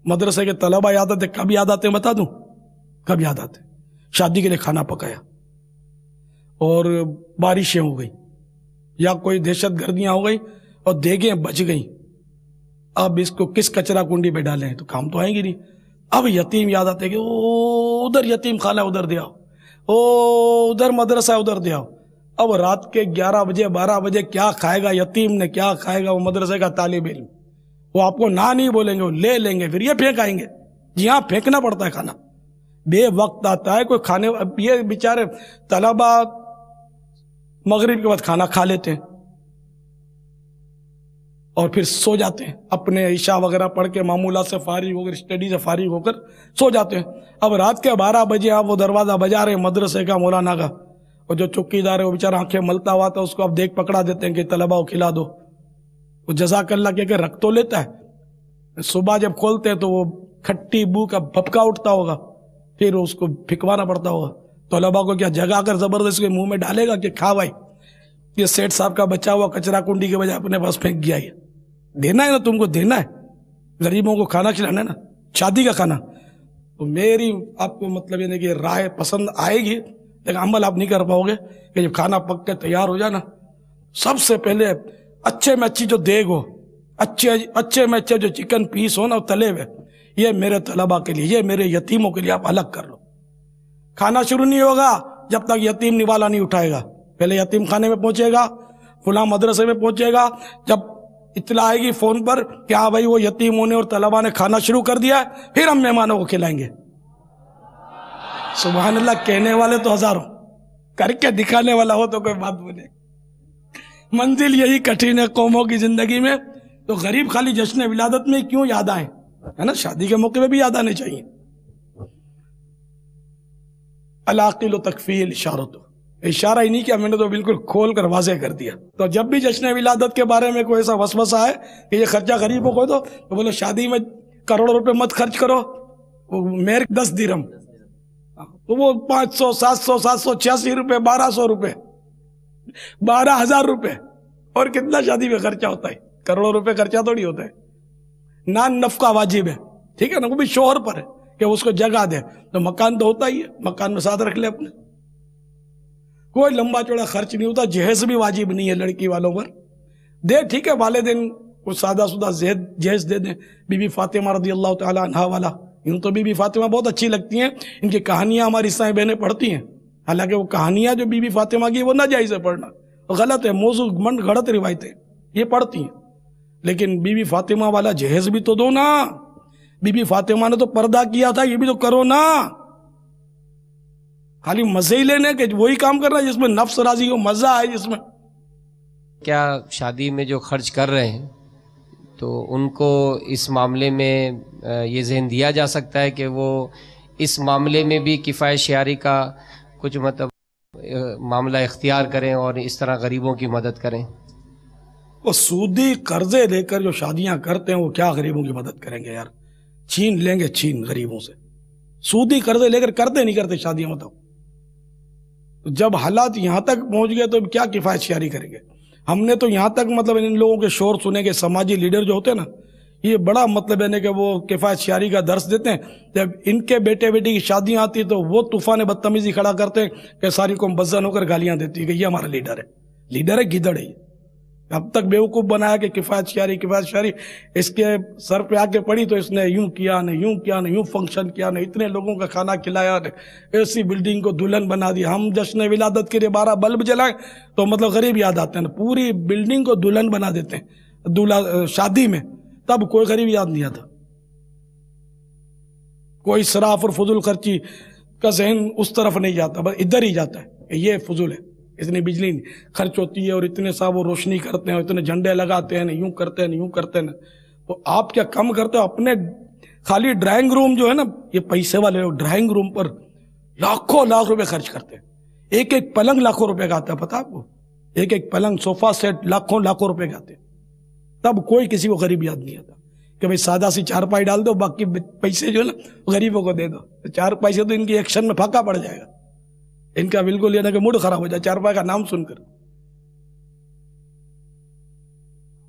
مدرسے کے طلبہ یاد آتے، کب یاد آتے بتا دوں کب یاد آتے؟ شادی کے لیے کھانا پکایا اور بارشیں ہو گئی یا کوئی دہشت گردیاں ہو گئی اور دیگیں بچ گئیں، اب اس کو کس کچرا کنڈی پہ ڈالیں؟ تو کام تو آئیں گی نہیں۔ اب یتیم یاد آتے کہ او ادھر یتیم خانہ ادھر دے آؤ، او ادھر مدرسہ ادھر دے آؤ۔ اب رات کے 11 بجے 12 بجے کیا کھائے گا یتیم نے، کیا کھائے گا وہ مدرسے کا طالب علم؟ وہ آپ کو نہ نہیں بولیں گے، وہ لے لیں گے، پھر یہ پھینک آئیں گے۔ جی ہاں، پھینکنا پڑتا ہے کھانا، بے وقت آتا ہے کوئی کھانے۔ اب یہ بیچارے طلبہ مغرب کے بعد کھانا کھا لیتے ہیں اور پھر سو جاتے ہیں، اپنے عشاء وغیرہ پڑھ کے معمولات سے فارغ ہو کر، اسٹڈی سے فارغ ہو کر سو جاتے ہیں۔ اب رات کے 12 بجے آپ وہ دروازہ بجا رہے ہیں مدرسے کا، مولانا کا، اور جو چوکیدار ہے وہ بیچارہ آنکھیں ملتا ہوا تھا، اس کو اب دیکھ پکڑا دیتے ہیں کہ طلبہ کو کھلا دو۔ وہ جزاک اللہ کہہ کے رکھ تو لیتا ہے، صبح جب کھولتے ہیں تو وہ کھٹی بو کا بھپکا اٹھتا ہوگا، پھر اس کو پھکوانا پڑتا ہوگا۔ طلبہ کو کیا جگا کر زبردستی منہ میں ڈالے گا کہ کھا بھائی، یہ سیٹ صاحب کا بچا ہوا کچرا کنڈی کے بجائے اپنے پاس پھینک گیا۔ یہ دینا ہے نا، تم کو دینا ہے، غریبوں کو کھانا کھلانا ہے نا، شادی کا کھانا۔ تو میری آپ کو مطلب یہ کہ رائے پسند آئے گی لیکن عمل آپ نہیں کر پاؤ گے کہ جب کھانا پک کے تیار ہو جائے نا، سب سے پہلے اچھے میں اچھی جو دیگ ہو، اچھے میں اچھے جو چکن پیس ہو نا تلے ہوئے، یہ میرے طلبہ کے لیے، یہ میرے یتیموں کے لیے آپ الگ کر لو۔ کھانا شروع نہیں ہوگا جب تک یتیم نوالا نہیں اٹھائے گا۔ پہلے یتیم خانے میں پہنچے گا، فلاں مدرسے میں پہنچے گا، جب اطلاع آئے گی فون پر کہ ہاں بھائی وہ یتیموں نے اور طلبہ نے کھانا شروع کر دیا ہے، پھر ہم مہمانوں کو کھلائیں گے۔ سبحان اللہ، کہنے والے تو ہزاروں، کر کے دکھانے والا ہو تو کوئی بات بولے۔ منزل یہی کٹھن ہے قوموں کی زندگی میں، تو غریب خالی جشن ولادت میں کیوں یاد آئیں، ہے نا، شادی کے موقع پہ بھی یاد آنے چاہیے۔ العاقل تکفیہ الاشارۃ، اشارہ ہی نہیں کیا میں نے تو بالکل کھول کر واضح کر دیا۔ تو جب بھی جشن ولادت کے بارے میں کوئی ایسا وسوسہ ہے کہ یہ خرچہ غریبوں کو دو، تو بولو شادی میں کروڑوں روپے مت خرچ کرو، مہر 10 درہم، تو وہ 500 700 786 روپے 1200 روپے 12,000 روپے، اور کتنا شادی میں خرچہ ہوتا ہے، کروڑوں روپے خرچہ تھوڑی ہوتا ہے۔ نان نفقہ واجب ہے، ٹھیک ہے نا، وہ بھی شوہر پر ہے کہ اس کو جگہ دے، تو مکان تو ہوتا ہی ہے، مکان میں ساتھ رکھ لے اپنے، کوئی لمبا چوڑا خرچ نہیں ہوتا۔ جہیز بھی واجب نہیں ہے لڑکی والوں پر، دے ٹھیک ہے، والدین کچھ سادہ سودہ جہیز دے دیں۔ بی بی فاطمہ رضی اللہ تعالی عنہا والا، یوں تو بی بی فاطمہ بہت اچھی لگتی ہیں، ان کی کہانیاں ہماری عیسائی بہنیں پڑھتی ہیں، حالانکہ وہ کہانیاں جو بی بی فاطمہ کی وہ ناجائز ہے پڑھنا، غلط ہے، موضوع منڈ گھڑت روایتیں یہ پڑھتی ہیں، لیکن بی بی فاطمہ والا جہیز بھی تو دو نا، بی بی فاطمہ نے تو پردہ کیا تھا، یہ بھی تو کرو نا۔ خالی مزے ہی لینے کہ وہی کام کرنا جس میں نفس راضی ہو، مزہ آئے جس میں۔ کیا شادی میں جو خرچ کر رہے ہیں تو ان کو اس معاملے میں یہ ذہن دیا جا سکتا ہے کہ وہ اس معاملے میں بھی کفایت شعاری کا کچھ مطلب معاملہ اختیار کریں اور اس طرح غریبوں کی مدد کریں؟ وہ سودی قرضے لے کر جو شادیاں کرتے ہیں وہ کیا غریبوں کی مدد کریں گے یار؟ چھین لیں گے، چھین غریبوں سے، سودی قرضے لے کر کرتے نہیں کرتے شادیاں، بتاؤ۔ جب حالات یہاں تک پہنچ گئے تو کیا کفایت شعاری کریں گے؟ ہم نے تو یہاں تک مطلب ان لوگوں کے شور سنے کہ سماجی لیڈر جو ہوتے ہیں نا، یہ بڑا مطلب ہے کہ وہ کفایت شعاری کا درس دیتے ہیں۔ جب ان کے بیٹے بیٹی کی شادیاں آتی تو وہ طوفان بدتمیزی کھڑا کرتے ہیں کہ ساری قوم بزن ہو کر گالیاں دیتی ہے کہ یہ ہمارا لیڈر ہے، لیڈر ہے، گدڑ ہے۔ اب تک بیوقوف بنایا کہ کفایت شعاری کفایت شعاری، اس کے سر پہ آ کے پڑی تو اس نے یوں کیا نہ یوں کیا نہ یوں فنکشن کیا نہ اتنے لوگوں کا کھانا کھلایا نہ ایسی بلڈنگ کو دلہن بنا دی۔ ہم جشن ولادت کے لیے 12 بلب جلائیں تو مطلب غریب یاد آتے ہیں نا، پوری بلڈنگ کو دلہن بنا دیتے ہیں دولہا شادی میں، تب کوئی غریب یاد نہیں آتا۔ کوئی اسراف اور فضول خرچی کا ذہن اس طرف نہیں جاتا، بس ادھر ہی جاتا ہے کہ یہ فضول ہے، اتنی بجلی خرچ ہوتی ہے اور اتنے سا وہ روشنی کرتے ہیں اور اتنے جھنڈے لگاتے ہیں، یوں کرتے ہیں یوں کرتے ہیں۔ تو آپ کیا کم کرتے ہو؟ اپنے خالی ڈرائنگ روم جو ہے نا، یہ پیسے والے لوگ ڈرائنگ روم پر لاکھوں لاکھ روپے خرچ کرتے ہیں، ایک ایک پلنگ لاکھوں روپے کا آتا ہے، پتا آپ کو؟ ایک ایک پلنگ صوفہ سیٹ لاکھوں لاکھوں روپے کا آتے ہیں، تب کوئی کسی کو غریب یاد نہیں آتا کہ بھائی سادہ سی چارپائی ڈال دو، باقی پیسے جو ہے نا غریبوں کو دے دو۔ چار پیسے تو ان کی ایکشن میں پھاکا پڑ جائے گا، ان کا بالکل یہ نا کہ موڈ خراب ہو جائے چارپائی کا نام سن کر۔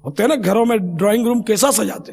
ہوتے ہیں نا گھروں میں ڈرائنگ روم کیسا سجاتے،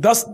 10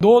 2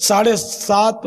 7.5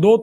2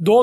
2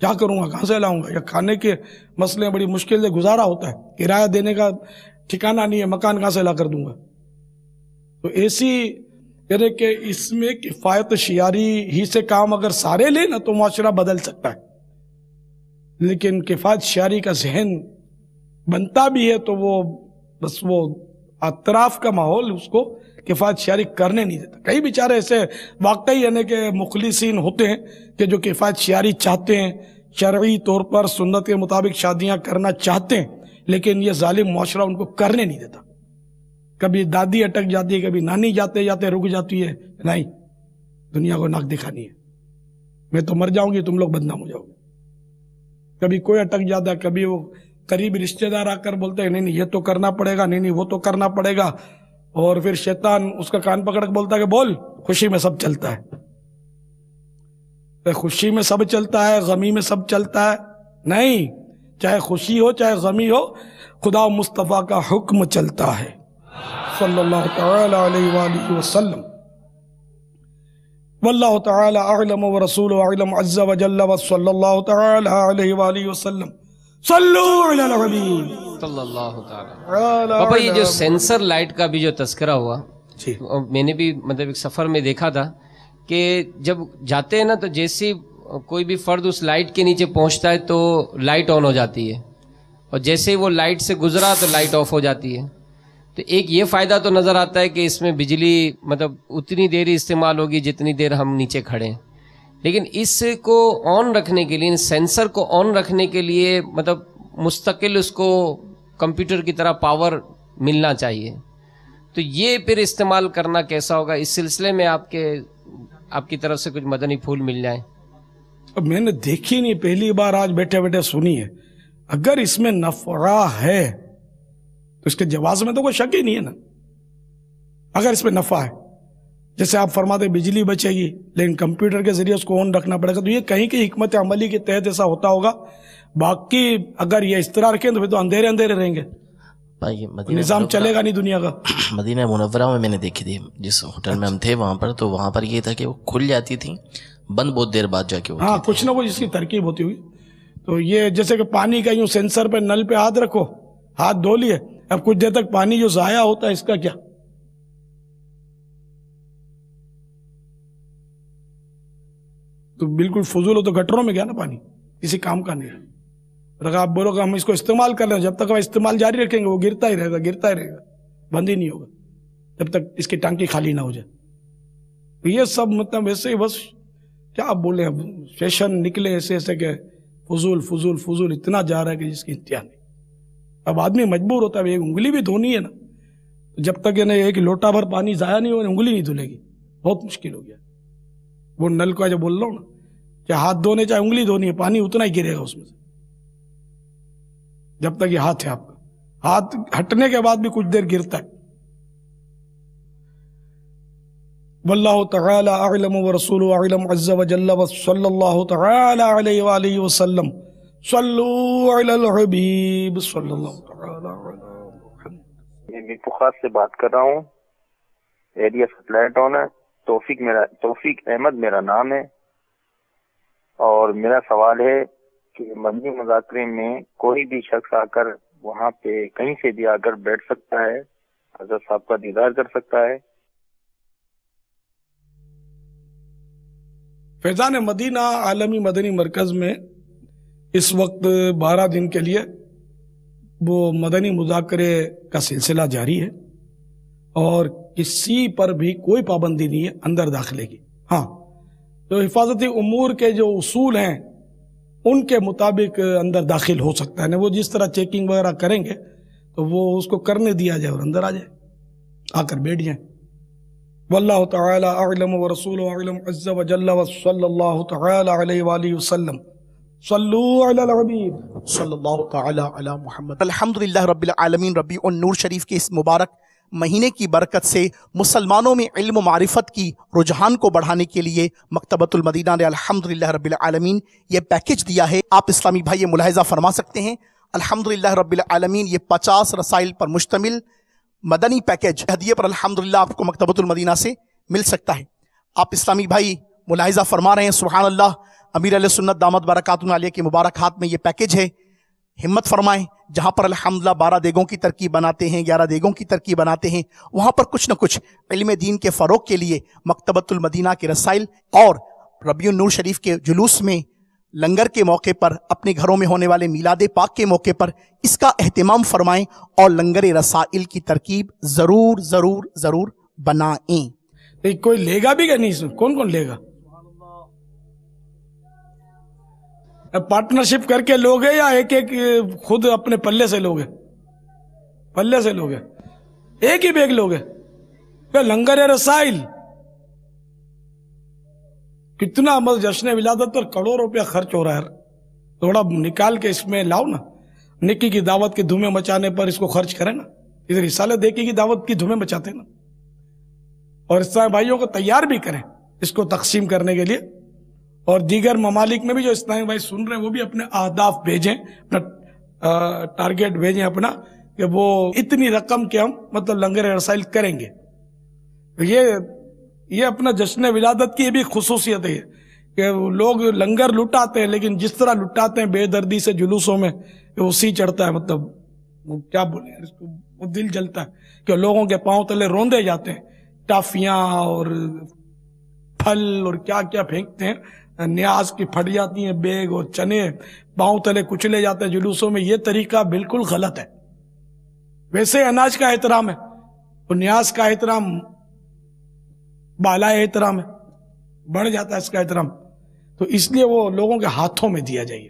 کیا کروں گا، کہاں سے لاؤں گا؟ یا کھانے کے مسئلے بڑی مشکل سے گزارا ہوتا ہے، کرایہ دینے کا ٹھکانہ نہیں ہے، مکان کہاں سے لا کر دوں گا؟ تو ایسی یعنی کہ اس میں کفایت شعاری ہی سے کام اگر سارے لیں نا تو معاشرہ بدل سکتا ہے، لیکن کفایت شعاری کا ذہن بنتا بھی ہے تو وہ بس وہ اطراف کا ماحول اس کو کفایت شعاری کرنے نہیں دیتا۔ کئی بیچارے ایسے واقعی یعنی کہ مخلصین ہوتے ہیں کہ جو کفایت شعاری چاہتے ہیں، شرعی طور پر سنت کے مطابق شادیاں کرنا چاہتے ہیں، لیکن یہ ظالم معاشرہ ان کو کرنے نہیں دیتا۔ کبھی دادی اٹک جاتی ہے، کبھی نانی جاتے جاتے رک جاتی ہے، نہیں دنیا کو ناک دکھانی ہے، میں تو مر جاؤں گی، تم لوگ بدنام ہو جاؤ گے۔ کبھی کوئی اٹک جاتا ہے، کبھی وہ قریبی رشتہ دار آ کر بولتے ہیں نہیں یہ تو کرنا پڑے گا، نہیں وہ تو کرنا پڑے گا، اور پھر شیطان اس کا کان پکڑ کے بولتا ہے کہ بول، خوشی میں سب چلتا ہے۔ خوشی میں سب چلتا ہے، غمی میں سب چلتا ہے؟ نہیں، چاہے خوشی ہو چاہے غمی ہو، خدا مصطفیٰ کا حکم چلتا ہے صلی اللہ تعالی علیہ وآلہ وسلم۔ واللہ تعالی اعلم ورسولہ اعلم عز وجل وصلی اللہ تعالی علیہ وآلہ وسلم۔ صلو علی الحبیب صلی اللہ تعالی۔ پاپا یہ جو سینسر لائٹ کا بھی جو تذکرہ ہوا، میں نے بھی مطلب ایک سفر میں دیکھا تھا کہ جب جاتے ہیں نا تو جیسے کوئی بھی فرد اس لائٹ کے نیچے پہنچتا ہے تو لائٹ آن ہو جاتی ہے، اور جیسے ہی وہ لائٹ سے گزرا تو لائٹ آف ہو جاتی ہے۔ تو ایک یہ فائدہ تو نظر آتا ہے کہ اس میں بجلی مطلب اتنی دیر ہی استعمال ہوگی جتنی دیر ہم نیچے کھڑے ہیں، لیکن اس کو آن رکھنے کے لیے، سینسر کو آن رکھنے کے لیے مطلب مستقل اس کو کمپیوٹر کی طرح پاور ملنا چاہیے، تو یہ پھر استعمال کرنا کیسا ہوگا؟ اس سلسلے میں آپ کی طرف سے کچھ مدنی پھول مل جائیں۔ اب میں نے دیکھی نہیں، پہلی بار آج بیٹھے بیٹھے سنی ہے۔ اگر اس میں نفع ہے تو اس کے جواز میں تو کوئی شک ہی نہیں ہے نا۔ اگر اس میں نفع ہے، جیسے آپ فرماتے بجلی بچے گی لیکن کمپیوٹر کے ذریعے اس کو آن رکھنا پڑے گا، تو یہ کہیں کہ حکمت عملی کے تحت ایسا ہوتا ہوگا۔ باقی اگر یہ اس طرح رکھیں تو پھر تو اندھیرے اندھیرے رہیں گے، نظام چلے گا نہیں دنیا کا۔ مدینہ منورہ میں نے دیکھی تھی، جس ہوٹل میں ہم تھے وہاں پر، تو وہاں پر یہ تھا کہ وہ کھل جاتی تھی، بند بہت دیر بعد جا کے ہوتی تھی۔ ہاں، کچھ نہ کچھ اس کی ترکیب ہوتی ہوئی۔ تو یہ جیسے کہ پانی کا یوں سینسر پہ نل پہ ہاتھ رکھو، ہاتھ دھو لیے، اب کچھ دیر تک پانی جو ضائع ہوتا ہے اس کا کیا؟ تو بالکل فضول ہو تو گٹروں میں گیا نا پانی، کسی کام کا نہیں ہے۔ اگر آپ بولو کہ ہم اس کو استعمال کر رہے ہیں، جب تک ہم استعمال جاری رکھیں گے وہ گرتا ہی رہے گا، گرتا ہی رہے گا، بند ہی نہیں ہوگا جب تک اس کی ٹانکی خالی نہ ہو جائے۔ تو یہ سب مطلب ایسے ہی بس کیا بولے، اب فیشن نکلے ایسے ایسے کہ فضول فضول فضول اتنا جا رہا ہے کہ جس کی انتہا نہیں۔ اب آدمی مجبور ہوتا ہے، ایک انگلی بھی دھونی ہے نا، جب تک ایک لوٹا بھر پانی ضائع نہیں ہو انگلی نہیں دھلے گی، بہت مشکل ہو گیا۔ وہ نل کا جو بول رہا ہوں نا کہ ہاتھ دھونے چاہے انگلی دھونی ہے، پانی اتنا ہی گرے گا اس میں سے، جب تک یہ ہاتھ ہے آپ کا، ہاتھ ہٹنے کے بعد بھی کچھ دیر گرتا ہے۔ واللہ تعالی اعلم ورسولہ اعلم عز وجل وصلی اللہ تعالی علیہ وآلہ وسلم۔ صلو علی الحبیب صلی اللہ تعالی علی محمد۔ میں میرپور خاص سے بات کر رہا ہوں، ایریا سپلائی ٹاؤن ہے، توفیق احمد میرا نام ہے، اور میرا سوال ہے کہ مدنی مذاکرے میں کوئی بھی شخص آ کر وہاں پہ کہیں سے بھی آ کر بیٹھ سکتا ہے، حضرت صاحب کا دیدار کر سکتا ہے۔ فیضان مدینہ عالمی مدنی مرکز میں اس وقت 12 دن کے لیے وہ مدنی مذاکرے کا سلسلہ جاری ہے، اور کسی پر بھی کوئی پابندی نہیں ہے اندر داخلے کی۔ ہاں، تو حفاظتی امور کے جو اصول ہیں ان کے مطابق اندر داخل ہو سکتا ہے، وہ جس طرح چیکنگ وغیرہ کریں گے تو وہ اس کو کرنے دیا جائے اور اندر آ جائے، آ کر بیٹھ جائیں۔ واللہ تعالی اعلم ورسولہ اعلم عز وجل وصلی اللہ تعالی علیہ وآلہ وسلم۔ صلو علی الحبیب صلی اللہ تعالی علی محمد۔ الحمدللہ رب العالمین۔ ربیع النور شریف کے اس مبارک مہینے کی برکت سے مسلمانوں میں علم و معرفت کی رجحان کو بڑھانے کے لیے مکتبۃ المدینہ نے الحمدللہ رب العالمین یہ پیکج دیا ہے۔ آپ اسلامی بھائی یہ ملاحظہ فرما سکتے ہیں، الحمدللہ رب العالمین یہ 50 رسائل پر مشتمل مدنی پیکج ہدیے پر الحمدللہ آپ کو مکتبۃ المدینہ سے مل سکتا ہے۔ آپ اسلامی بھائی ملاحظہ فرما رہے ہیں، سبحان اللہ، امیر علیہ سنت دامت برکاتہ علیہ کے مبارک ہاتھ میں یہ پیکج ہے، ہمت فرمائیں، جہاں پر الحمدللہ 12 دیگوں کی ترکیب بناتے ہیں، 11 دیگوں کی ترکیب بناتے ہیں، وہاں پر کچھ نہ کچھ علم دین کے فروغ کے لیے مکتبۃ المدینہ کے رسائل اور ربیع النور شریف کے جلوس میں، لنگر کے موقع پر، اپنے گھروں میں ہونے والے میلاد پاک کے موقع پر اس کا اہتمام فرمائیں اور لنگر رسائل کی ترکیب ضرور ضرور ضرور بنائیں۔ کوئی لے گا بھی کہ نہیں؟ اس میں کون کون لے گا؟ پارٹنرشپ کر کے لوگ یا ایک ایک خود اپنے پلے سے لوگ؟ پلے سے لوگ ایک ہی بیگ لوگ؟ لنگر رسائل کتنا جشن ولادت پر کروڑوں روپیہ خرچ ہو رہا ہے، تھوڑا نکال کے اس میں لاؤ نا، نکی کی دعوت کی دھومیں مچانے پر اس کو خرچ کریں نا، ادھر رسالہ دیکھی کی دعوت کی دھومیں مچاتے نا، اور اسلامی بھائیوں کو تیار بھی کریں اس کو تقسیم کرنے کے لیے، اور دیگر ممالک میں بھی جو اسلامی بھائی سن رہے ہیں وہ بھی اپنے اہداف بھیجیں، اپنا ٹارگیٹ بھیجیں اپنا، کہ وہ اتنی رقم کے ہم مطلب لنگر رسائل کریں گے۔ یہ اپنا جشن ولادت کی بھی خصوصیت ہے کہ لوگ لنگر لٹاتے ہیں، لیکن جس طرح لٹاتے ہیں بے دردی سے جلوسوں میں، اسی چڑھتا ہے، مطلب وہ کیا بولے اس کو، وہ دل جلتا ہے کہ لوگوں کے پاؤں تلے روندے جاتے ہیں، ٹافیاں اور پھل اور کیا کیا پھینکتے ہیں، نیاز کی پھٹ جاتی ہیں بیگ اور چنے پاؤں تلے کچلے جاتے ہیں جلوسوں میں۔ یہ طریقہ بالکل غلط ہے۔ ویسے اناج کا احترام ہے اور نیاز کا احترام بالائے احترام ہے، بڑھ جاتا ہے اس کا احترام، تو اس لیے وہ لوگوں کے ہاتھوں میں دیا جائے،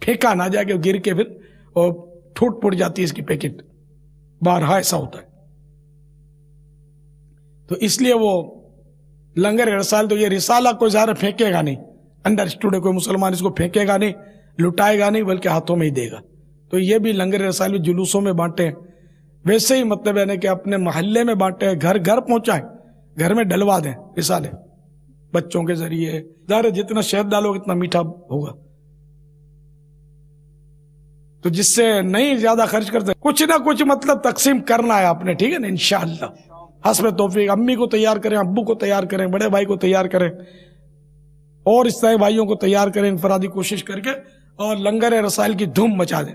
پھینکا نہ جائے کہ گر کے پھر اور ٹوٹ پھوٹ جاتی ہے اس کی پیکٹ، بارہا ایسا ہوتا ہے۔ تو اس لیے وہ لنگر رسائل، تو یہ رسالہ کوئی ظاہر پھینکے گا نہیں، انڈرسٹوڈ ہے، کوئی مسلمان اس کو پھینکے گا نہیں، لٹائے گا نہیں، بلکہ ہاتھوں میں ہی دے گا۔ تو یہ بھی لنگر رسائل بھی جلوسوں میں بانٹے ہیں، ویسے ہی مطلب ہے کہ اپنے محلے میں بانٹے، گھر گھر پہنچائیں، گھر میں ڈلوا دیں رسالے بچوں کے ذریعے، ظاہر جتنا شہد ڈالو اتنا میٹھا ہوگا، تو جس سے نہیں زیادہ خرچ کرتے، کچھ نہ کچھ مطلب تقسیم کرنا ہے آپ نے، ٹھیک ہے نا، انشاءاللہ حسب توفیق۔ امی کو تیار کریں، ابو کو تیار کریں، بڑے بھائی کو تیار کریں، اور اسلامی بھائیوں کو تیار کریں، انفرادی کوشش کر کے، اور لنگر رسائل کی دھوم مچا دیں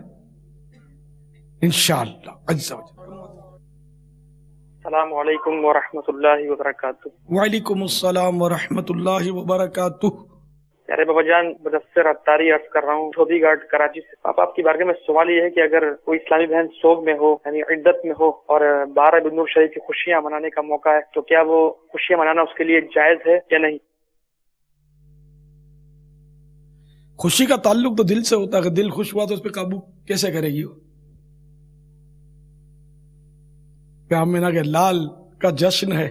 انشاءاللہ عز و جل۔ السلام علیکم ورحمۃ اللہ وبرکاتہ۔ وعلیکم السلام ورحمۃ اللہ وبرکاتہ۔ یارے بابا جان، مدثر اتاری عرض کر رہا ہوں، دھوبی گھاٹ کراچی سے۔ آپ کی بارگاہ میں سوال یہ ہے کہ اگر کوئی اسلامی بہن سوگ میں ہو، یعنی عدت میں ہو، اور 12 ربیع النور شریف کی خوشیاں منانے کا موقع ہے، تو کیا وہ خوشیاں منانا اس کے لیے جائز ہے یا نہیں؟ خوشی کا تعلق تو دل سے ہوتا ہے، کہ دل خوش ہوا تو اس پہ قابو کیسے کرے گی وہ؟ آمنہ کے لال کا جشن ہے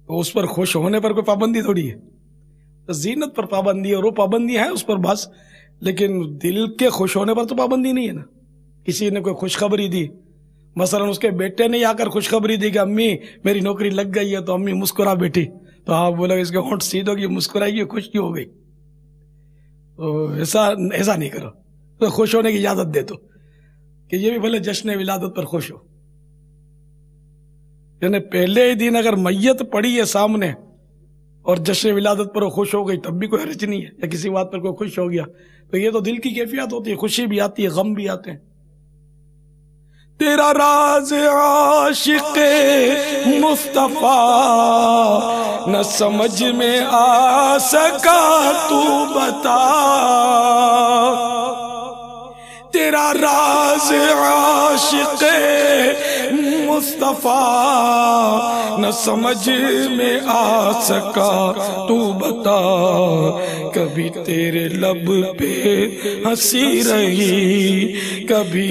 تو اس پر خوش ہونے پر کوئی پابندی تھوڑی ہے، زینت پر پابندی ہے، اور وہ پابندی ہے اس پر بس، لیکن دل کے خوش ہونے پر تو پابندی نہیں ہے نا۔ کسی نے کوئی خوشخبری دی، مثلا اس کے بیٹے نے آ کر خوشخبری دی کہ امی میری نوکری لگ گئی ہے، تو امی مسکرا بیٹھی، تو آپ بولا اس کے ہونٹ سیدھ ہوگی، مسکرائی گی، خوش کیوں ہو گئی؟ تو ایسا نہیں کرو، تو خوش ہونے کی اجازت دے دو کہ یہ بھی بھلے جشن ولادت پر خوش ہو، یعنی پہلے ہی دن اگر میت پڑی ہے سامنے اور جشن ولادت پر وہ خوش ہو گئی تب بھی کوئی حرج نہیں ہے، یا کسی بات پر کوئی خوش ہو گیا، تو یہ تو دل کی کیفیت ہوتی ہے، خوشی بھی آتی ہے، غم بھی آتے ہیں۔ تیرا راز عاشق مصطفیٰ نہ سمجھ میں آ سکا، تو بتا تیرا راز عاشق مصطفیٰ نہ سمجھ میں آ سکا، تو بتا کبھی تیرے لب پہ ہنسی رہی، کبھی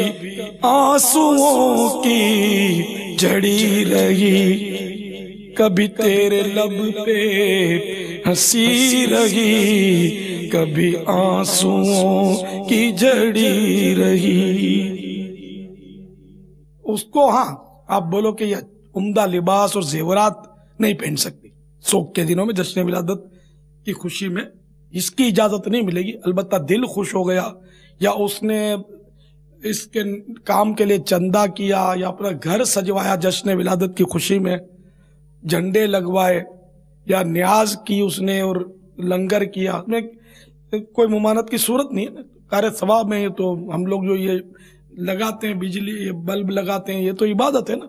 آنسوؤں کی جھڑی رہی، کبھی تیرے لب پہ ہنسی رہی، کبھی آنسوؤں کی جھڑی رہی۔ اس کو ہاں آپ بولو کہ یہ عمدہ لباس اور زیورات نہیں پہن سکتی سوگ کے دنوں میں، جشن ولادت کی خوشی میں اس کی اجازت نہیں ملے گی، البتہ دل خوش ہو گیا، یا اس نے اس کے کام کے لیے چندہ کیا، یا اپنا گھر سجوایا جشن ولادت کی خوشی میں، جھنڈے لگوائے، یا نیاز کی اس نے اور لنگر کیا، میں کوئی ممانت کی صورت نہیں ہے، کار ثواب میں. تو ہم لوگ جو یہ لگاتے ہیں بجلی، یہ بلب لگاتے ہیں، یہ تو عبادت ہے نا.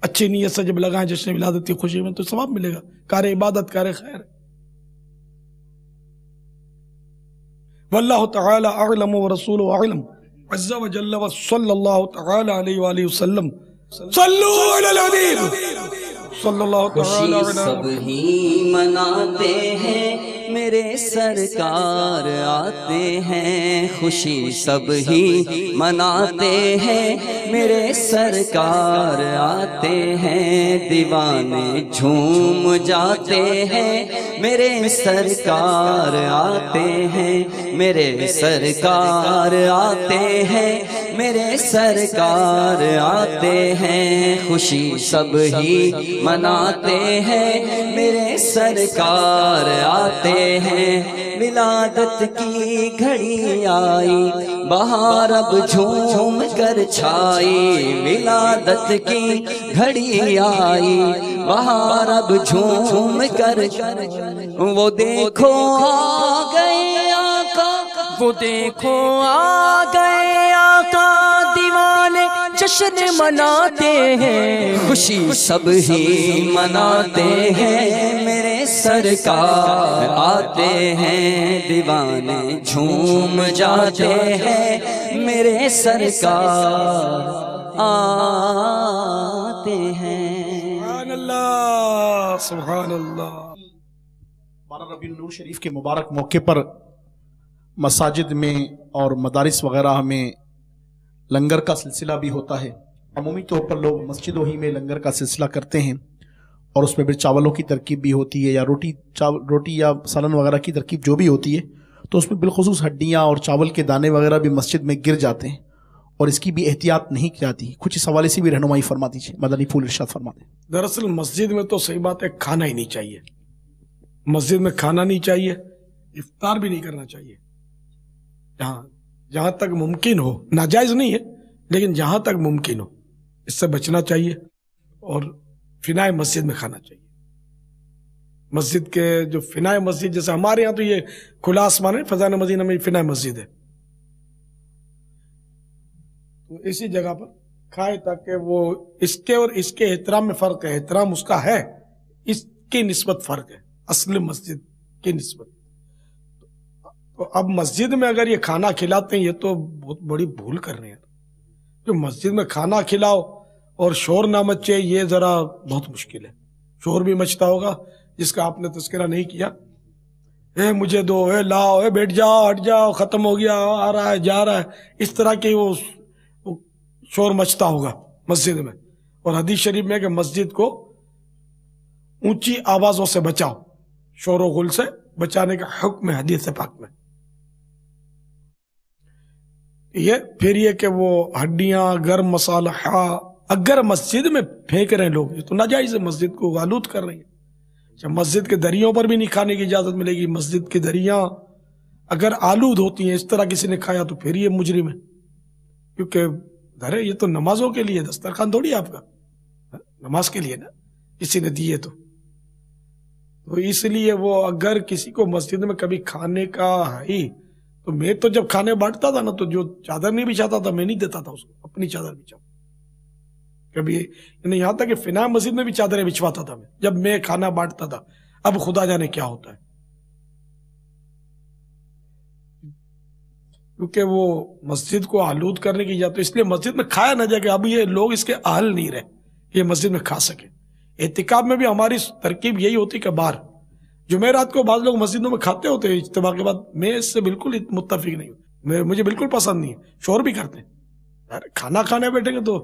اچھی نیت سے جب لگائیں جشن ولادت کی خوشی میں تو ثواب ملے گا. کار عبادت، کار خیر. واللہ تعالی اعلم ورسولہ اعلم عز وجل وصلی اللہ تعالی علیہ وآلہ وسلم. صلو علی الحبیب صلی اللہ تعالی خوشی علیہ سب ہی مناتے ہیں میرے سرکار آتے ہیں، خوشی سب ہی مناتے ہیں میرے سرکار آتے ہیں، دیوانے جھوم جاتے ہیں میرے سرکار آتے ہیں، میرے سرکار آتے ہیں، میرے سرکار آتے ہیں، خوشی سب ہی مناتے ہیں میرے سرکار آتے ہیں. ولادت کی گھڑی آئی بہار اب جھوم کر چھائی، ولادت کی گھڑی آئی بہار اب جھوم کر، وہ دیکھو آ گئے آقا، وہ دیکھو آ گئے آقا، دیوانے جشن مناتے ہیں، خوشی سب ہی مناتے ہیں میرے سرکار آتے ہیں، دیوانے جھوم جاتے ہیں میرے سرکار آتے ہیں. سبحان اللہ سبحان اللہ. 12 ربیع النور شریف کے مبارک موقع پر مساجد میں اور مدارس وغیرہ میں لنگر کا سلسلہ بھی ہوتا ہے. عمومی طور پر لوگ مسجدوں ہی میں لنگر کا سلسلہ کرتے ہیں، اور اس میں پھر چاولوں کی ترکیب بھی ہوتی ہے، یا روٹی یا سالن وغیرہ کی ترکیب جو بھی ہوتی ہے، تو اس میں بالخصوص ہڈیاں اور چاول کے دانے وغیرہ بھی مسجد میں گر جاتے ہیں، اور اس کی بھی احتیاط نہیں کی جاتی. کچھ اس حوالے سے بھی رہنمائی فرما دیجیے، مدنی پھول ارشاد فرما دیں. دراصل مسجد میں تو صحیح بات ہے کھانا ہی نہیں چاہیے، مسجد میں کھانا نہیں چاہیے، افطار بھی نہیں کرنا چاہیے. جہاں تک ممکن ہو، ناجائز نہیں ہے لیکن جہاں تک ممکن ہو اس سے بچنا چاہیے. اور فنائے مسجد میں کھانا چاہیے. مسجد کے جو فنائے مسجد، جیسے ہمارے ہاں تو یہ کھلا آسمان ہے، فضان مدینہ میں فنائے مسجد ہے، تو اسی جگہ پر کھائے تاکہ وہ اس کے اور اس کے احترام میں فرق ہے. احترام اس کا ہے، اس کی نسبت فرق ہے اصل مسجد کی نسبت. تو اب مسجد میں اگر یہ کھانا کھلاتے ہیں یہ تو بہت بڑی بھول کر رہے ہیں. جو مسجد میں کھانا کھلاؤ اور شور نہ مچے، یہ ذرا بہت مشکل ہے. شور بھی مچتا ہوگا جس کا آپ نے تذکرہ نہیں کیا، اے مجھے دو، اے لاؤ، اے بیٹھ جاؤ، ہٹ جاؤ، ختم ہو گیا، آ رہا ہے جا رہا ہے، اس طرح کی وہ شور مچتا ہوگا مسجد میں. اور حدیث شریف میں کہ مسجد کو اونچی آوازوں سے بچاؤ، شور و غل سے بچانے کا حکم ہے حدیث پاک میں. یہ پھر یہ کہ وہ ہڈیاں، گرم مسالہ اگر مسجد میں پھینک رہے ہیں لوگ، یہ تو ناجائز ہے، مسجد کو آلود کر رہے ہیں. مسجد کے دریوں پر بھی نہیں کھانے کی اجازت ملے گی. مسجد کی دریاں اگر آلود ہوتی ہیں، اس طرح کسی نے کھایا تو پھر یہ مجرم ہے، کیونکہ دھرے یہ تو نمازوں کے لیے، دسترخوان تھوڑی آپ کا، نماز کے لیے نا، کسی نے دیے تو اس لیے وہ اگر کسی کو مسجد میں کبھی کھانے کا ہے، تو میں تو جب کھانے بانٹتا تھا نا، تو جو چادر نہیں بچھاتا تھا میں نہیں دیتا تھا اس کو، اپنی چادر بچھاؤ. کبھی یعنی یہاں تک کہ فنا مسجد میں بھی چادریں بچھواتا تھا میں جب میں کھانا بانٹتا تھا. اب خدا جانے کیا ہوتا ہے، کیونکہ وہ مسجد کو آلود کرنے کی جاتا، اس لیے مسجد میں کھایا نہ جائے کہ اب یہ لوگ اس کے اہل نہیں رہے کہ یہ مسجد میں کھا سکے. اعتکاف میں بھی ہماری ترکیب یہی ہوتی کہ باہر جمعرات کو بعض لوگ مسجدوں میں کھاتے ہوتے ہیں اجتماع کے بعد. میں اس سے بالکل متفق نہیں ہوں، مجھے بالکل پسند نہیں ہے. شور بھی کرتے ہیں، کھانا کھانے بیٹھیں گے تو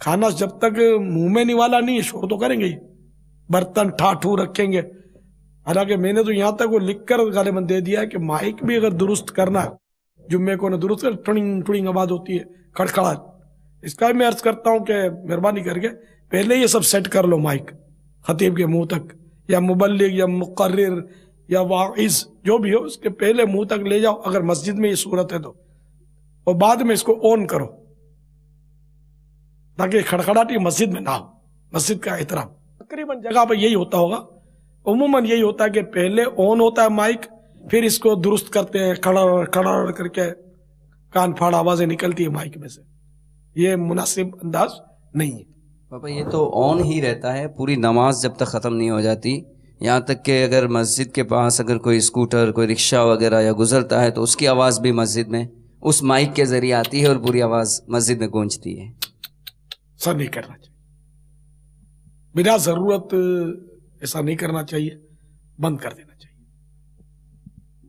کھانا جب تک منہ میں نوالا نہیں ہے شور تو کریں گے ہی، برتن ٹھاٹھو رکھیں گے. حالانکہ میں نے تو یہاں تک وہ لکھ کر غالباً دے دیا ہے کہ مائک بھی اگر درست کرنا ہے، جمعے کو نہ درست کر، ٹڑنگ ٹڑنگ آواز ہوتی ہے، کھڑکھڑاہٹ. اس کا میں عرض کرتا ہوں کہ مہربانی کر کے پہلے یہ سب سیٹ کر لو، مائک خطیب کے منہ تک یا مبلغ یا مقرر یا واعظ جو بھی ہو اس کے پہلے منہ تک لے جاؤ اگر مسجد میں یہ صورت ہے تو، اور بعد میں اس کو آن کرو تاکہ کھڑکھڑاہٹ مسجد میں نہ ہو. مسجد کا احترام تقریباً جگہ پہ یہی ہوتا ہوگا، عموماً یہی ہوتا ہے کہ پہلے آن ہوتا ہے مائک، پھر اس کو درست کرتے ہیں، کڑڑ کڑڑ کر کے کان پھاڑ آوازیں نکلتی ہے مائک میں سے. یہ مناسب انداز نہیں ہے. پاپا یہ تو آن ہی رہتا ہے پوری نماز جب تک ختم نہیں ہو جاتی، یہاں تک کہ اگر مسجد کے پاس اگر کوئی اسکوٹر، کوئی رکشہ وغیرہ یا گزرتا ہے تو اس کی آواز بھی مسجد میں اس مائک کے ذریعے آتی ہے اور پوری آواز مسجد میں گونجتی ہے. ایسا نہیں کرنا چاہیے، بنا ضرورت ایسا نہیں کرنا چاہیے، بند کر دینا چاہیے.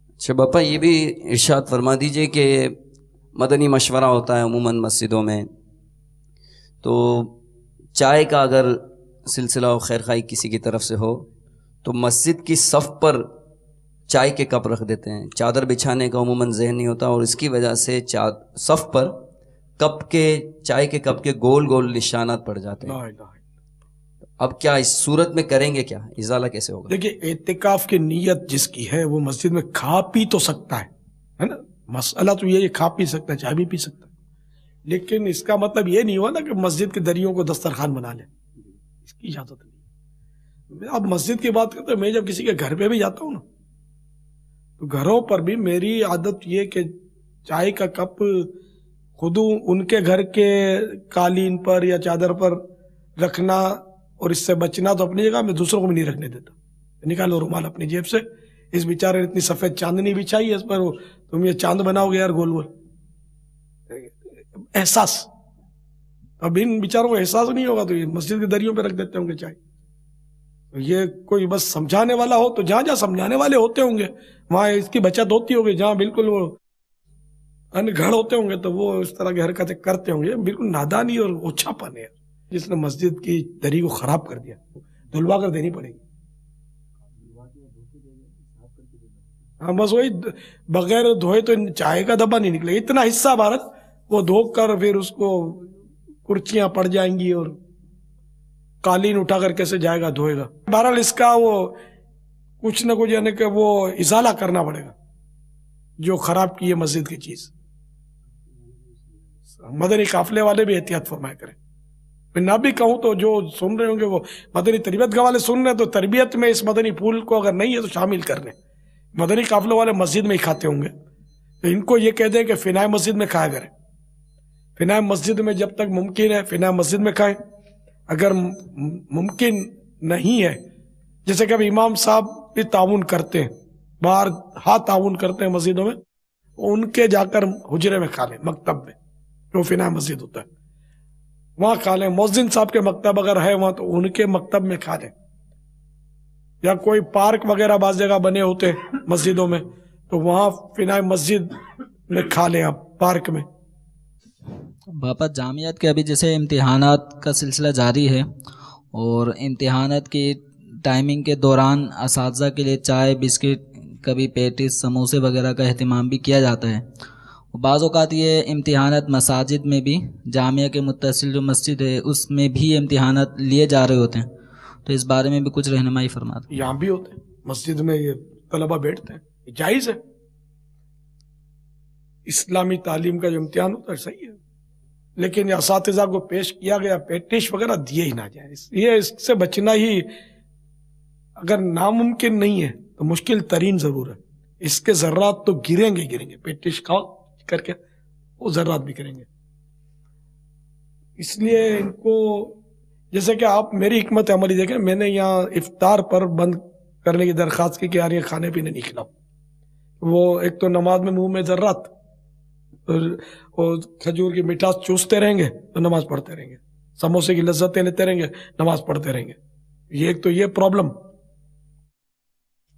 اچھا پاپا یہ بھی ارشاد فرما دیجئے کہ مدنی مشورہ ہوتا ہے عموماً مسجدوں میں، تو چائے کا اگر سلسلہ و خیر خواہی کسی کی طرف سے ہو تو مسجد کی صف پر چائے کے کپ رکھ دیتے ہیں. چادر بچھانے کا عموماً ذہن نہیں ہوتا اور اس کی وجہ سے صف پر چائے کے کپ کے گول گول نشانات پڑ جاتے ہیں. اب کیا اس صورت میں کریں گے، کیا ازالہ کیسے ہوگا؟ دیکھیے اعتکاف کی نیت جس کی ہے وہ مسجد میں کھا پی تو سکتا ہے نا، مسئلہ تو یہ کھا پی سکتا ہے، چائے بھی پی سکتا ہے، لیکن اس کا مطلب یہ نہیں ہوا نا کہ مسجد کے دریوں کو دسترخوان بنا لے، اس کی اجازت نہیں. اب مسجد کی بات کرتے ہیں، میں جب کسی کے گھر پہ بھی جاتا ہوں نا تو گھروں پر بھی میری عادت یہ کہ چائے کا کپ خود ان کے گھر کے قالین پر یا چادر پر رکھنا، اور اس سے بچنا تو اپنی جگہ، میں دوسروں کو بھی نہیں رکھنے دیتا. نکالو رومال اپنی جیب سے، اس بیچارے نے اتنی سفید چاندنی بچھائی ہے اس پر، تم یہ چاند بناؤ گے یار گول گول. احساس، اب ان بیچاروں کو احساس نہیں ہوگا تو یہ مسجد کے دریوں پہ رکھ دیتے ہوں گے چائے. یہ کوئی بس سمجھانے والا ہو تو جہاں جہاں سمجھانے والے ہوتے ہوں گے وہاں اس کی بچت ہوتی ہوگی، جہاں بالکل وہ ان گھڑ ہوتے ہوں گے تو وہ اس طرح کی حرکتیں کرتے ہوں گے. بالکل نادانی اور اوچھا پن ہے جس نے مسجد کی دری کو خراب کر دیا، دھلوا کر دینی پڑے گی. ہاں بس وہی بغیر دھوئے تو چائے کا دبا نہیں نکلے. اتنا حصہ بھارت وہ دھو کر پھر اس کو کرچیاں پڑ جائیں گی اور قالین اٹھا کر کیسے جائے گا دھوئے گا. بہرحال اس کا وہ کچھ نہ کچھ یعنی کہ وہ ازالہ کرنا پڑے گا جو خراب کی ہے مسجد کی چیز. مدنی قافلے والے بھی احتیاط فرمایا کریں. میں نہ بھی کہوں تو جو سن رہے ہوں گے وہ مدنی تربیت کے والے سن رہے ہیں تو تربیت میں اس مدنی پھول کو اگر نہیں ہے تو شامل کر لیں. مدنی قافلے والے مسجد میں ہی کھاتے ہوں گے تو ان کو یہ کہہ دیں کہ فنائے مسجد میں کھایا کریں. فنائے مسجد میں جب تک ممکن ہے فنائے مسجد میں کھائیں. اگر ممکن نہیں ہے، جیسے کہ اب امام صاحب بھی تعاون کرتے ہیں، باہر ہاتھ تعاون کرتے ہیں مسجدوں میں، ان کے جا کر حجرے میں کھا لیں، مکتب میں جو فنائے مسجد ہوتا ہے وہاں کھا لیں. مؤذن صاحب کے مکتب اگر ہے وہاں تو ان کے مکتب میں کھا لیں، یا کوئی پارک وغیرہ بعض جگہ بنے ہوتے مسجدوں میں تو وہاں فنائے مسجد میں کھا لیں آپ پارک میں. باپا جامعات کے ابھی جیسے امتحانات کا سلسلہ جاری ہے اور امتحانات کی ٹائمنگ کے دوران اساتذہ کے لیے چائے، بسکٹ، کبھی پیٹیز، سموسے وغیرہ کا اہتمام بھی کیا جاتا ہے. بعض اوقات یہ امتحانات مساجد میں بھی، جامعہ کے متصل جو مسجد ہے اس میں بھی امتحانات لیے جا رہے ہوتے ہیں، تو اس بارے میں بھی کچھ رہنمائی فرما دیں. یہاں بھی ہوتے ہیں مسجد میں، یہ طلبہ بیٹھتے ہیں، یہ جائز ہے. اسلامی تعلیم کا جو امتحان ہوتا ہے صحیح ہے، لیکن اساتذہ کو پیش کیا گیا پیٹش وغیرہ دیے ہی نہ جائے. یہ اس سے بچنا ہی اگر ناممکن نہیں ہے تو مشکل ترین ضرور ہے. اس کے ذرات تو گریں گے پیٹش کھاؤ کر کے وہ ذرات بھی کریں گے. اس لیے ان کو، جیسے کہ آپ میری حکمت عملی دیکھیں، میں نے یہاں افطار پر بند کرنے کی درخواست کی کہ یار یہ کھانے پینے نہیں کھلاؤ. وہ ایک تو نماز میں منہ میں ذرات اور کھجور کی مٹھاس چوستے رہیں گے تو نماز پڑھتے رہیں گے، سموسے کی لذتیں لیتے رہیں گے نماز پڑھتے رہیں گے. یہ ایک تو یہ پرابلم.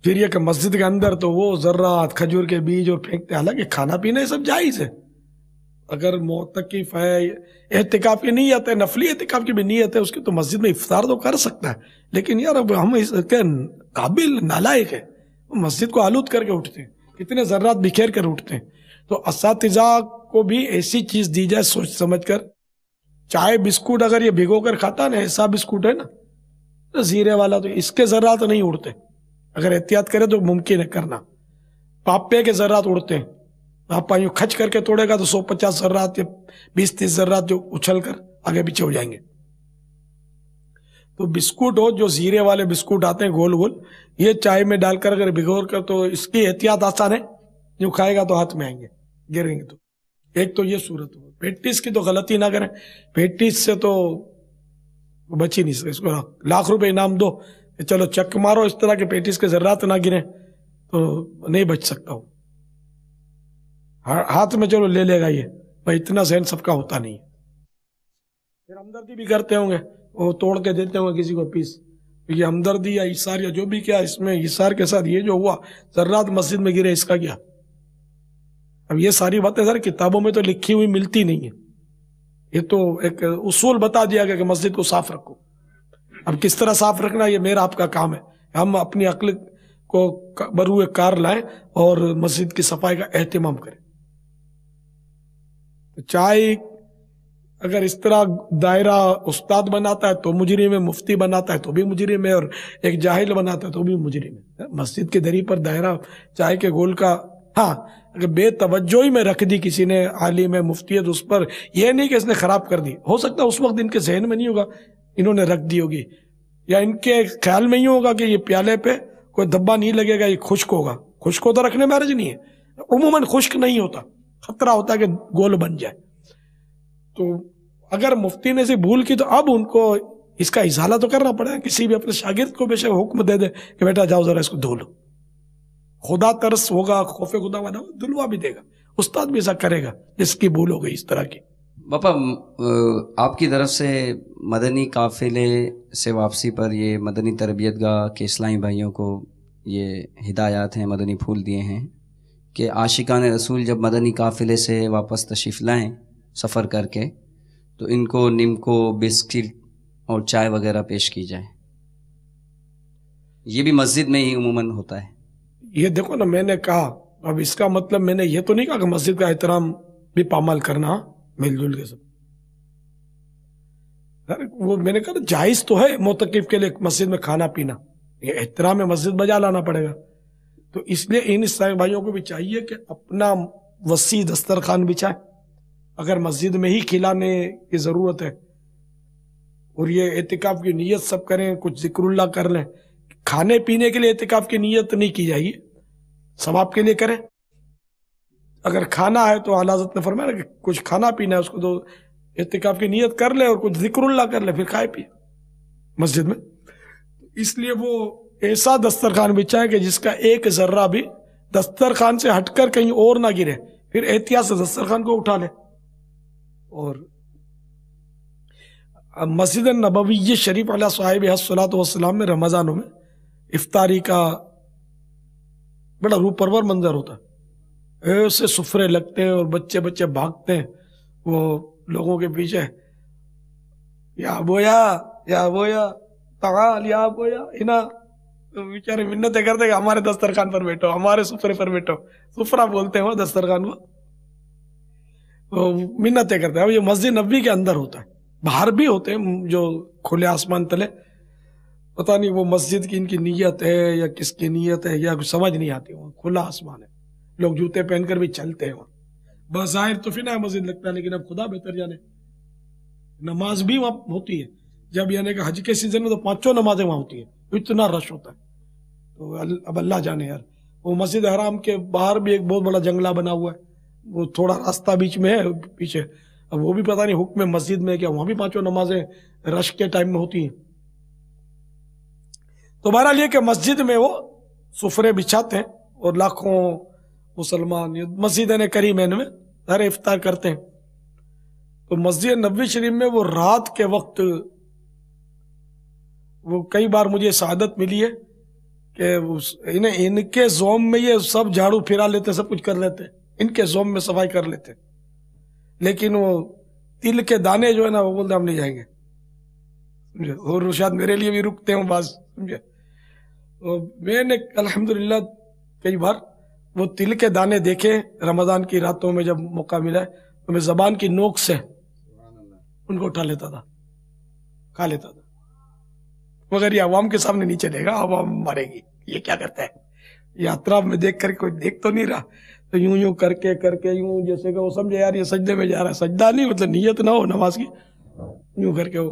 پھر یہ کہ مسجد کے اندر تو وہ ذرات کھجور کے بیج اور پھینکتے، حالانکہ کھانا پینا یہ سب جائز ہے. اگر معتکف ہے، اعتکاف کی نیت ہے، نفلی اعتکاف کی بھی نیت ہے، اس کی تو مسجد میں افطار تو کر سکتا ہے. لیکن یار اب ہم اس کے قابل نالائق ہے، مسجد کو آلود کر کے اٹھتے ہیں، کتنے ذرات بکھیر کر اٹھتے ہیں. تو اساتذہ کو بھی ایسی چیز دی جائے سوچ سمجھ کر. چائے بسکٹ اگر یہ بھگو کر کھاتا نا، ایسا بسکٹ ہے نا زیرے والا، تو اس کے ذرات نہیں اڑتے. اگر احتیاط کرے تو ممکن ہے کرنا. پاپے کے ذرات اڑتے ہیں، آپ یوں کھچ کر کے توڑے گا تو 150 ذرات یا 20-30 ذرات جو اچھل کر آگے پیچھے ہو جائیں گے. تو بسکٹ ہو جو زیرے والے بسکٹ آتے ہیں گول گول، یہ چائے میں ڈال کر اگر بھگو کر، تو اس کی احتیاط آسان ہے، جو کھائے گا تو ہاتھ میں آئیں گے، گریں گے تو. ایک تو یہ صورت ہو. پیٹیس کی تو غلطی نہ کریں، پیٹیس سے تو بچ ہی نہیں سکے. اس کو لاکھ روپے انعام دو کہ چلو چک مارو، اس طرح کے پیٹیس کے ذرات نہ گریں تو نہیں بچ سکتا ہوں. ہاتھ میں چلو لے لے گا یہ، بھائی اتنا ذہن سب کا ہوتا نہیں ہے. پھر ہمدردی بھی کرتے ہوں گے، وہ توڑ کے دیتے ہوں گے کسی کو پیس، یہ ہمدردی یا ایثار یا جو بھی کیا، اس میں ایثار کے ساتھ یہ جو ہوا ذرات مسجد میں گرے، اس کا کیا؟ اب یہ ساری باتیں سر کتابوں میں تو لکھی ہوئی ملتی نہیں ہے، یہ تو ایک اصول بتا دیا گیا کہ مسجد کو صاف رکھو. اب کس طرح صاف رکھنا یہ میرا آپ کا کام ہے. ہم اپنی عقل کو بروئے کار لائیں اور مسجد کی صفائی کا اہتمام کریں. چائے اگر اس طرح دائرہ استاد بناتا ہے تو مجرم ہے، مفتی بناتا ہے تو بھی مجرم ہے، اور ایک جاہل بناتا ہے تو بھی مجرم ہے. مسجد کے دری پر دائرہ چائے کے گول کا، ہاں اگر بے توجہی میں رکھ دی کسی نے عالم ہے مفتی ہے تو اس پر یہ نہیں کہ اس نے خراب کر دی، ہو سکتا ہے اس وقت ان کے ذہن میں نہیں ہوگا، انہوں نے رکھ دی ہوگی، یا ان کے خیال میں ہی ہوگا کہ یہ پیالے پہ کوئی دھبا نہیں لگے گا، یہ خشک ہوگا. خشک ہوتا رکھنے میں حرج نہیں ہے، عموماً خشک نہیں ہوتا، خطرہ ہوتا ہے کہ گول بن جائے. تو اگر مفتی نے سے بھول کی تو اب ان کو اس کا ازالہ تو کرنا پڑے گا. کسی بھی اپنے شاگرد کو بے شک حکم دے دے کہ بیٹا جاؤ ذرا اس کو دھو لو، خدا ترس ہوگا، خوف خدا والا دلوا بھی دے گا. استاد بھی ایسا کرے گا جس کی بھول ہو گئی اس طرح کی. باپا آپ کی طرف سے مدنی قافلے سے واپسی پر یہ مدنی تربیت گاہ کے اسلامی بھائیوں کو یہ ہدایات ہیں، مدنی پھول دیے ہیں کہ عاشقان رسول جب مدنی قافلے سے واپس تشریف لائیں سفر کر کے تو ان کو نمکو، بسکٹ اور چائے وغیرہ پیش کی جائے. یہ بھی مسجد میں ہی عموماً ہوتا ہے. یہ دیکھو نا، میں نے کہا اب اس کا مطلب میں نے یہ تو نہیں کہا کہ مسجد کا احترام بھی پامال کرنا مل جل کے سب. وہ میں نے کہا جائز تو ہے معتکف کے لیے مسجد میں کھانا پینا، یہ احترام مسجد بجا لانا پڑے گا. تو اس لیے ان اسلامی بھائیوں کو بھی چاہیے کہ اپنا وسیع دسترخوان بچھائے. اگر مسجد میں ہی کھلانے کی ضرورت ہے اور یہ اعتکاف کی نیت سب کریں، کچھ ذکر اللہ کر لیں. کھانے پینے کے لیے اعتکاف کی نیت نہیں کی جائے گی، ثواب کے لیے کریں. اگر کھانا ہے تو اعلیٰ حضرت نے فرمایا کہ کچھ کھانا پینا ہے اس کو تو اعتکاف کی نیت کر لے اور کچھ ذکر اللہ کر لے، پھر کھائے پیے مسجد میں. اس لیے وہ ایسا دسترخوان بچھائے کہ جس کا ایک ذرہ بھی دسترخوان سے ہٹ کر کہیں اور نہ گرے، پھر احتیاط سے دسترخوان کو اٹھا لے. اور مسجد نبوی شریف علیہ صاحب الصلاۃ والسلام میں رمضانوں میں افطاری کا بڑا روح پرور منظر ہوتا ہے. ایسے سفرے لگتے ہیں اور بچے بچے بھاگتے ہیں وہ لوگوں کے پیچھے، یا بویا یا بویا تعال یا بویا، بیچارے منتیں کرتے کہ ہمارے دسترخوان پر بیٹھو، ہمارے سفرے پر بیٹھو. سفرہ بولتے ہیں وہ دسترخوان کو، منتیں کرتے ہیں. اب یہ مسجد نبوی کے اندر ہوتا ہے، باہر بھی ہوتے ہیں جو کھلے آسمان تلے، پتہ نہیں وہ مسجد کی ان کی نیت ہے یا کس کی نیت ہے یا کچھ سمجھ نہیں آتی. وہاں کھلا آسمان ہے، لوگ جوتے پہن کر بھی چلتے ہیں وہاں. بظاہر تو فنا مسجد لگتا ہے، لیکن اب خدا بہتر جانے نماز بھی وہاں ہوتی ہے. جب یعنی کہ حج کے سیزن میں تو 5 نمازیں وہاں ہوتی ہیں، اتنا رش ہوتا ہے. تو اب اللہ جانے یار. وہ مسجد حرام کے باہر بھی ایک بہت بڑا جنگلہ بنا ہوا ہے، وہ تھوڑا راستہ بیچ میں ہے پیچھے. اب وہ بھی پتہ نہیں حکم مسجد میں کیا، وہاں بھی 5 نمازیں رش کے ٹائم میں ہوتی ہیں. تو بہرحال یہ کہ مسجد میں وہ سفرے بچھاتے ہیں اور لاکھوں مسلمان مسجد کریمین میں ہر افطار کرتے ہیں. تو مسجد نبوی شریف میں وہ رات کے وقت وہ کئی بار مجھے سعادت ملی ہے کہ ان کے زوم میں یہ سب جھاڑو پھرا لیتے، سب کچھ کر لیتے، ان کے زوم میں صفائی کر لیتے، لیکن وہ تل کے دانے جو ہے نا وہ بولتے ہم نہیں جائیں گے. سمجھے؟ اور شاید میرے لیے بھی رکتے ہوں بعض. سمجھے؟ میں نے الحمدللہ کئی بار وہ تل کے دانے دیکھے رمضان کی راتوں میں، جب موقع ملا تو میں زبان کی نوک سے ان کو اٹھا لیتا تھا، کھا لیتا تھا. مگر یہ عوام کے سامنے نہیں چلے گا، عوام مارے گی یہ کیا کرتا ہے. یہ اطراف میں دیکھ کر کوئی دیکھ تو نہیں رہا، تو یوں کر کے یوں جیسے کہ وہ سمجھے یار یہ سجدے میں جا رہا ہے. سجدہ نہیں، مطلب نیت نہ ہو نماز کی، یوں کر کے وہ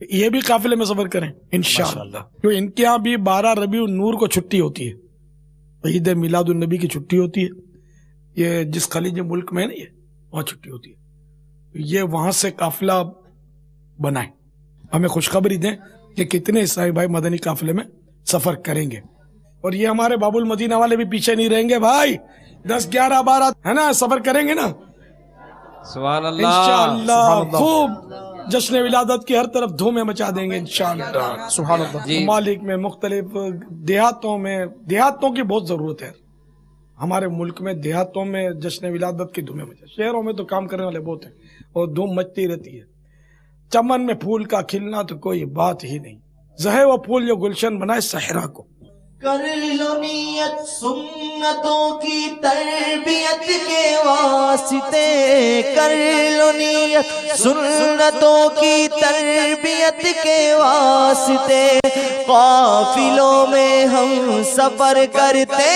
یہ بھی قافلے میں سفر کریں انشاءاللہ. جو ان کے یہاں بھی 12 ربیع النور کو چھٹی ہوتی ہے، عید میلاد النبی کی چھٹی ہوتی ہے. یہ جس خلیج ملک میں ہے نا، یہ وہاں چھٹی ہوتی ہے. یہ وہاں سے قافلہ بنائیں، ہمیں خوشخبری دیں کہ کتنے عیسائی بھائی مدنی قافلے میں سفر کریں گے. اور یہ ہمارے باب المدینہ والے بھی پیچھے نہیں رہیں گے بھائی، 10 11 12 ہے نا سفر کریں گے نا سبحان اللہ انشاءاللہ. خوب جشن ولادت کی ہر طرف دھومیں مچا دیں گے انشاءاللہ. سبحان اللہ. ممالک میں، مختلف دیہاتوں کی بہت ضرورت ہے. ہمارے ملک میں دیہاتوں میں جشن ولادت کی دھومیں مچا، شہروں میں تو کام کرنے والے بہت ہیں اور دھوم مچتی رہتی ہے. چمن میں پھول کا کھلنا تو کوئی بات ہی نہیں، زہے وہ پھول جو گلشن بنائے صحرا کو. کر لو نیت سنتوں کی تربیت کے واسطے، کر لو نیت سنتوں کی تربیت کے واسطے، قافلوں میں ہم سفر کرتے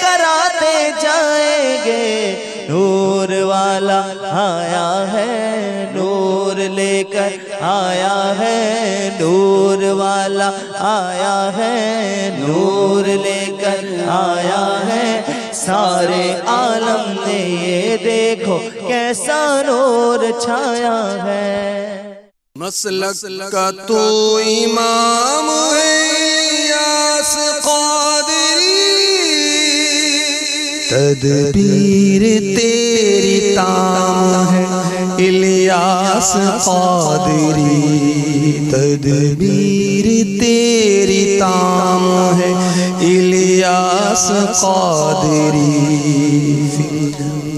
کراتے جائیں گے. نور والا آیا ہے، نور لے کر آیا ہے، نور والا آیا ہے، نور لے کر آیا ہے. سارے عالم نے یہ دیکھو کیسا نور چھایا ہے. مسلک کا تو امام ہے یاس قادری، تدبیر تیری تام ہے الیاس قادری، تدبیر تیری تام ہے الیاس قادری.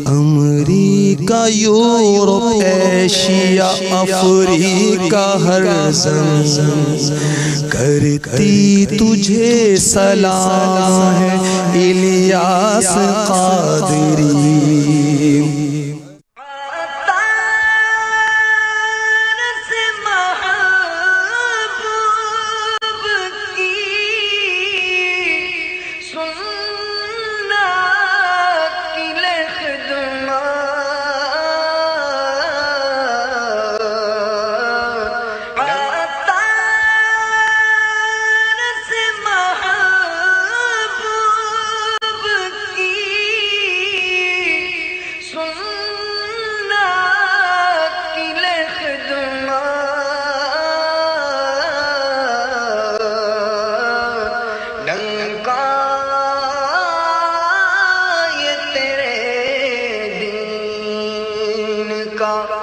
امریکہ، یورپ، ایشیا، افریقہ، ہر زمین کرتی تجھے سلام ہے الیاس قادری. کا